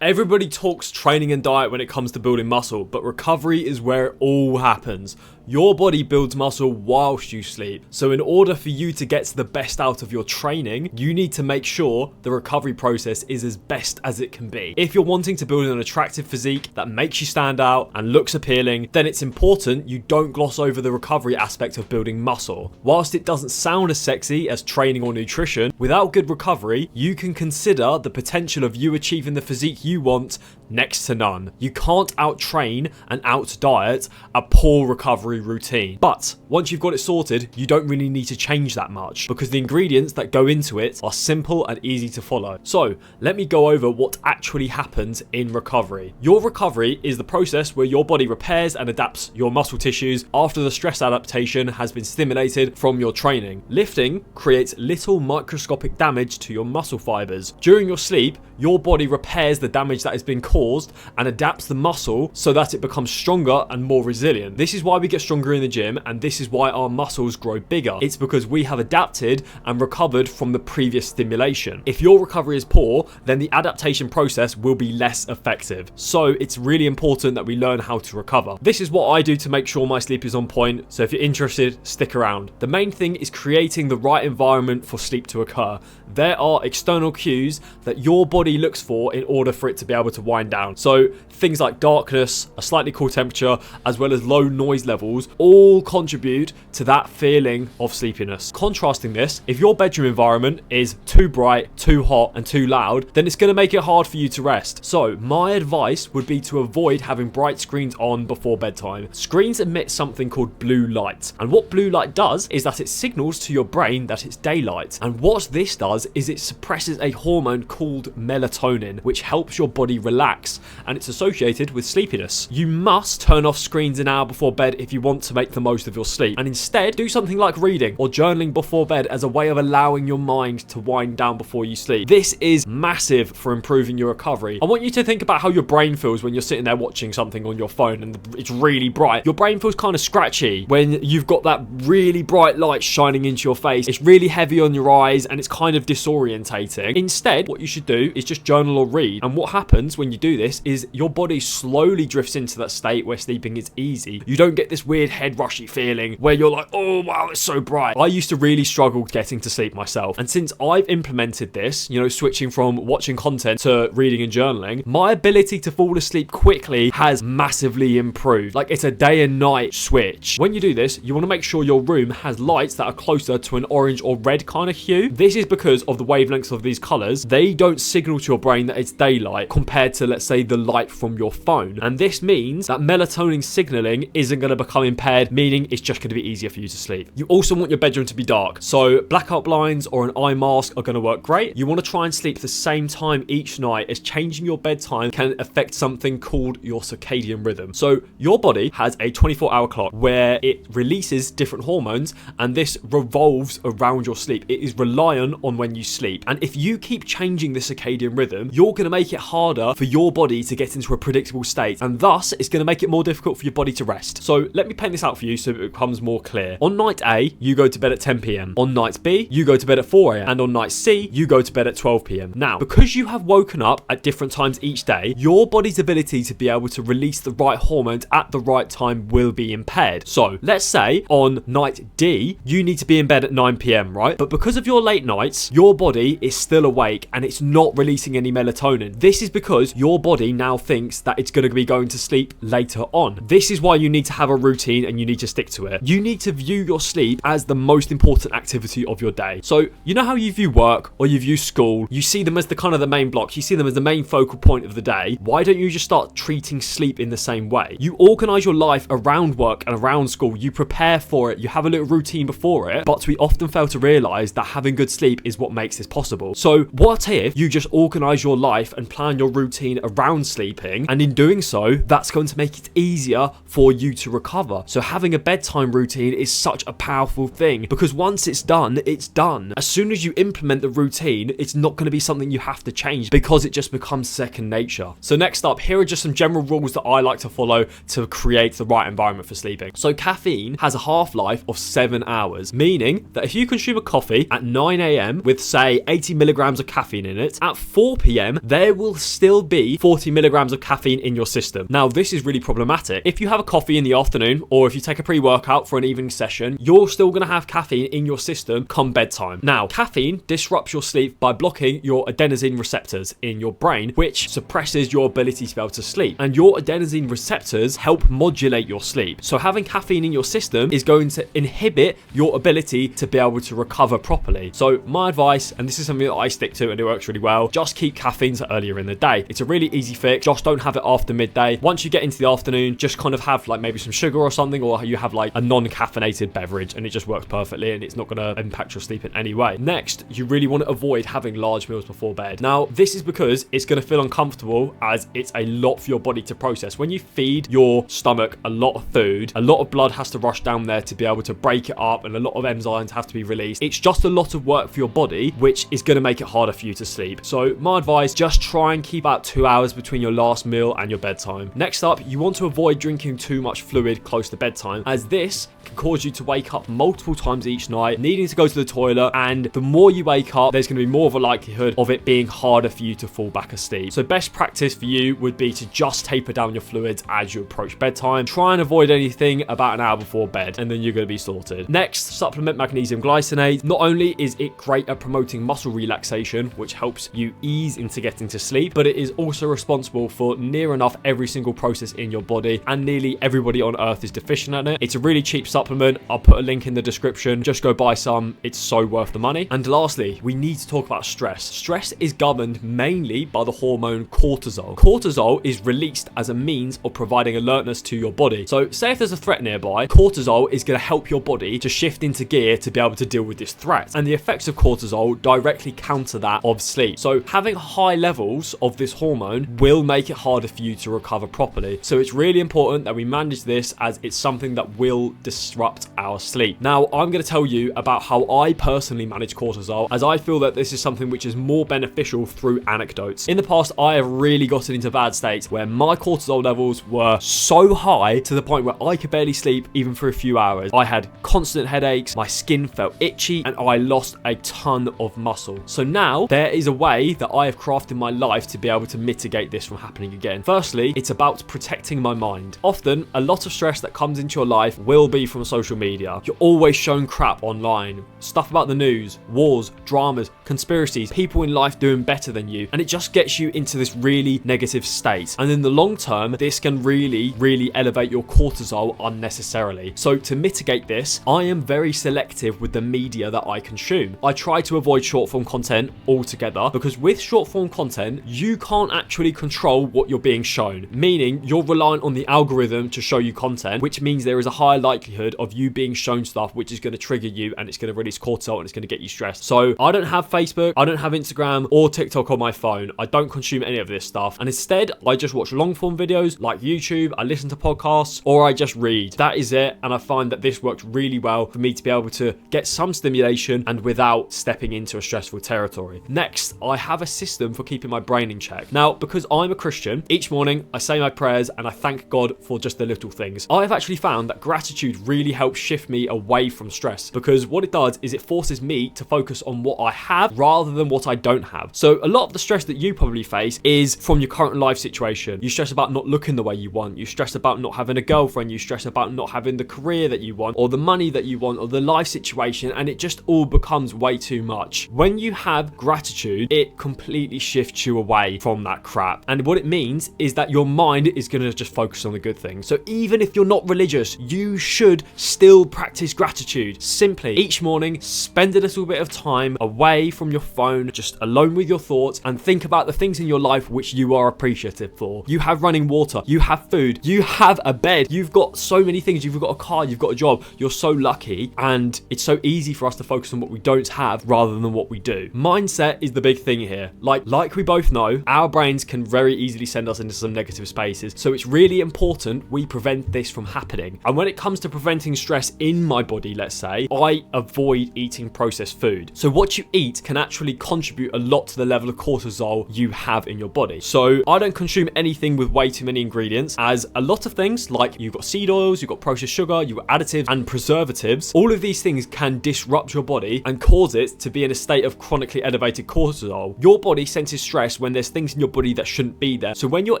Everybody talks training and diet when it comes to building muscle, but recovery is where it all happens. Your body builds muscle whilst you sleep. So in order for you to get the best out of your training, you need to make sure the recovery process is as best as it can be. If you're wanting to build an attractive physique that makes you stand out and looks appealing, then it's important you don't gloss over the recovery aspect of building muscle. Whilst it doesn't sound as sexy as training or nutrition, without good recovery, you can consider the potential of you achieving the physique you want next to none. You can't out-train and out-diet a poor recovery routine. But once you've got it sorted, you don't really need to change that much because the ingredients that go into it are simple and easy to follow. So let me go over what actually happens in recovery. Your recovery is the process where your body repairs and adapts your muscle tissues after the stress adaptation has been stimulated from your training. Lifting creates little microscopic damage to your muscle fibers. During your sleep, your body repairs the damage that has been caused and adapts the muscle so that it becomes stronger and more resilient. This is why we get stronger in the gym, and this is why our muscles grow bigger. It's because we have adapted and recovered from the previous stimulation. If your recovery is poor, then the adaptation process will be less effective. So it's really important that we learn how to recover. This is what I do to make sure my sleep is on point, so if you're interested, stick around. The main thing is creating the right environment for sleep to occur. There are external cues that your body looks for in order for it to be able to wind down. So things like darkness, a slightly cool temperature, as well as low noise levels all contribute to that feeling of sleepiness. Contrasting this, if your bedroom environment is too bright, too hot, and too loud, then it's going to make it hard for you to rest. So my advice would be to avoid having bright screens on before bedtime. Screens emit something called blue light, and what blue light does is that it signals to your brain that it's daylight. And what this does is it suppresses a hormone called melatonin, which helps your body relax, and it's associated with sleepiness. You must turn off screens an hour before bed if you want to make the most of your sleep, and instead do something like reading or journaling before bed as a way of allowing your mind to wind down before you sleep. This is massive for improving your recovery. I want you to think about how your brain feels when you're sitting there watching something on your phone and it's really bright. Your brain feels kind of scratchy when you've got that really bright light shining into your face. It's really heavy on your eyes and it's kind of disorientating. Instead, what you should do is just journal or read, and what happens when you do this is your body slowly drifts into that state where sleeping is easy. You don't get this weird head rushy feeling where you're like, oh wow, it's so bright. I used to really struggle getting to sleep myself, and since I've implemented this, switching from watching content to reading and journaling, my ability to fall asleep quickly has massively improved. Like, it's a day and night switch. When you do this, you want to make sure your room has lights that are closer to an orange or red kind of hue. This is because of the wavelengths of these colors. They don't signal to your brain that it's daylight compared to, let's say, the light from your phone. And this means that melatonin signaling isn't going to become impaired, meaning it's just going to be easier for you to sleep. You also want your bedroom to be dark. So blackout blinds or an eye mask are going to work great. You want to try and sleep the same time each night, as changing your bedtime can affect something called your circadian rhythm. So your body has a 24-hour clock where it releases different hormones, and this revolves around your sleep. It is reliant on when you sleep. And if you keep changing the circadian rhythm, you're going to make it harder for your body to get into a predictable state, and thus it's going to make it more difficult for your body to rest. So let me paint this out for you so it becomes more clear. On night A, you go to bed at 10 p.m. On night B, you go to bed at 4 a.m. And on night C, you go to bed at 12 p.m. Now, because you have woken up at different times each day, your body's ability to be able to release the right hormones at the right time will be impaired. So let's say on night D, you need to be in bed at 9 p.m, right? But because of your late nights, your body is still awake and it's not releasing any melatonin. This is because your body now thinks that it's going to be going to sleep later on. This is why you need to have a routine and you need to stick to it. You need to view your sleep as the most important activity of your day. So you know how you view work or you view school, you see them as the kind of the main blocks, you see them as the main focal point of the day. Why don't you just start treating sleep in the same way? You organize your life around work and around school. You prepare for it. You have a little routine before it, but we often fail to realize that having good sleep is what makes this possible. So what if you just organize your life and plan your routine around sleeping, and in doing so, that's going to make it easier for you to recover. recover. So having a bedtime routine is such a powerful thing, because once it's done, it's done. As soon as you implement the routine, it's not going to be something you have to change, because it just becomes second nature. So next up, here are just some general rules that I like to follow to create the right environment for sleeping. So caffeine has a half-life of 7 hours, meaning that if you consume a coffee at 9 a.m. with, say, 80 milligrams of caffeine in it, at 4 p.m. there will still be 40 milligrams of caffeine in your system. Now, this is really problematic. If you have a coffee in the afternoon, or if you take a pre-workout for an evening session, you're still going to have caffeine in your system come bedtime. Now, caffeine disrupts your sleep by blocking your adenosine receptors in your brain, which suppresses your ability to be able to sleep. And your adenosine receptors help modulate your sleep. So having caffeine in your system is going to inhibit your ability to be able to recover properly. So my advice, and this is something that I stick to and it works really well, just keep caffeine to earlier in the day. It's a really easy fix. Just don't have it after midday. Once you get into the afternoon, just kind of have like maybe some sugar or something, or you have like a non-caffeinated beverage, and it just works perfectly and it's not going to impact your sleep in any way. Next, you really want to avoid having large meals before bed. Now, this is because it's going to feel uncomfortable, as it's a lot for your body to process. When you feed your stomach a lot of food, a lot of blood has to rush down there to be able to break it up, and a lot of enzymes have to be released. It's just a lot of work for your body, which is going to make it harder for you to sleep. So my advice, just try and keep about 2 hours between your last meal and your bedtime. Next up, you want to avoid drinking too much fluid close to bedtime, as this can cause you to wake up multiple times each night, needing to go to the toilet, and the more you wake up, there's going to be more of a likelihood of it being harder for you to fall back asleep. So best practice for you would be to just taper down your fluids as you approach bedtime. Try and avoid anything about an hour before bed, and then you're going to be sorted. Next, supplement magnesium glycinate. Not only is it great at promoting muscle relaxation, which helps you ease into getting to sleep, but it is also responsible for near enough every single process in your body, and nearly everybody on earth is deficient in it. It's a really cheap supplement. I'll put a link in the description. Just go buy some. It's so worth the money. And lastly, we need to talk about stress. Stress is governed mainly by the hormone cortisol. Cortisol is released as a means of providing alertness to your body. So say if there's a threat nearby, cortisol is going to help your body to shift into gear to be able to deal with this threat. And the effects of cortisol directly counter that of sleep. So having high levels of this hormone will make it harder for you to recover properly. So it's really important that we manage this, as it's something that will disrupt our sleep. Now, I'm going to tell you about how I personally manage cortisol, as I feel that this is something which is more beneficial through anecdotes. In the past, I have really gotten into bad states where my cortisol levels were so high to the point where I could barely sleep even for a few hours. I had constant headaches, my skin felt itchy, and I lost a ton of muscle. So now there is a way that I have crafted my life to be able to mitigate this from happening again. Firstly, it's about protecting my mind. Often, a lot of stress that comes into your life will be from social media. You're always shown crap online, stuff about the news, wars, dramas, conspiracies, people in life doing better than you, and it just gets you into this really negative state. And in the long term, this can really elevate your cortisol unnecessarily. So to mitigate this, I am very selective with the media that I consume. I try to avoid short form content altogether, because with short form content, you can't actually control what you're being shown, meaning you're reliant on the algorithm to show you content, which means there is a higher likelihood of you being shown stuff which is going to trigger you, and it's going to release cortisol, and it's going to get you stressed. So I don't have Facebook, I don't have Instagram or TikTok on my phone. I don't consume any of this stuff, and instead I just watch long form videos like YouTube, I listen to podcasts, or I just read. That is it, and I find that this works really well for me to be able to get some stimulation and without stepping into a stressful territory. Next, I have a system for keeping my brain in check. Now, because I'm a Christian, each morning I say my prayers and I thank God for just the little things. I've actually found that gratitude really helps shift me away from stress, because what it does is it forces me to focus on what I have rather than what I don't have. So a lot of the stress that you probably face is from your current life situation. You stress about not looking the way you want, you stress about not having a girlfriend, you stress about not having the career that you want, or the money that you want, or the life situation, and it just all becomes way too much. When you have gratitude, it completely shifts you away from that crap. And what it means is that your mind is going to just focus on the good things. So even if you're not religious, you should still practice gratitude. Simply, each morning, spend a little bit of time away from your phone, just alone with your thoughts, and think about the things in your life which you are appreciative for. You have running water, you have food, you have a bed, you've got so many things, you've got a car, you've got a job, you're so lucky, and it's so easy for us to focus on what we don't have rather than what we do. Mindset is the big thing here. Like we both know, our brains can very easily send us into some negative spaces, so it's really important we prevent this from happening. And when it comes to preventing stress in my body, let's say, I avoid eating processed food. So what you eat can actually contribute a lot to the level of cortisol you have in your body. So I don't consume anything with way too many ingredients, as a lot of things, like you've got seed oils, you've got processed sugar, you've got additives and preservatives, all of these things can disrupt your body and cause it to be in a state of chronically elevated cortisol. Your body senses stress when there's things in your body that shouldn't be there. So when you're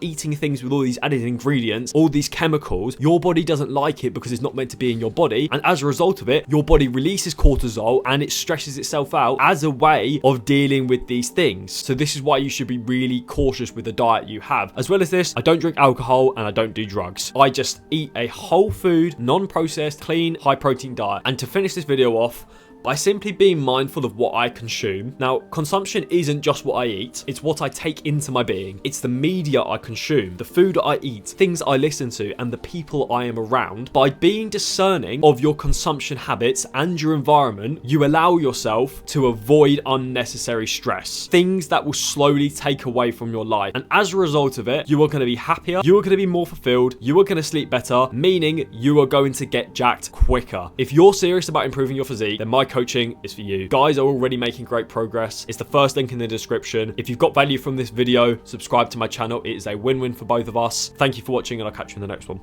eating things with all these added ingredients, all these chemicals, your body doesn't like it because it's not meant to be in your body, and as a result of it, your body releases cortisol and it stresses itself out as a way of dealing with these things. So this is why you should be really cautious with the diet you have. As well as this, I don't drink alcohol and I don't do drugs. I just eat a whole food, non-processed, clean, high protein diet. And to finish this video off, by simply being mindful of what I consume. Now, consumption isn't just what I eat, it's what I take into my being. It's the media I consume, the food I eat, things I listen to, and the people I am around. By being discerning of your consumption habits and your environment, you allow yourself to avoid unnecessary stress, things that will slowly take away from your life. And as a result of it, you are going to be happier, you are going to be more fulfilled, you are going to sleep better, meaning you are going to get jacked quicker. If you're serious about improving your physique, then my coaching is for you. Guys are already making great progress. It's the first link in the description. If you've got value from this video, subscribe to my channel. It is a win-win for both of us. Thank you for watching, and I'll catch you in the next one.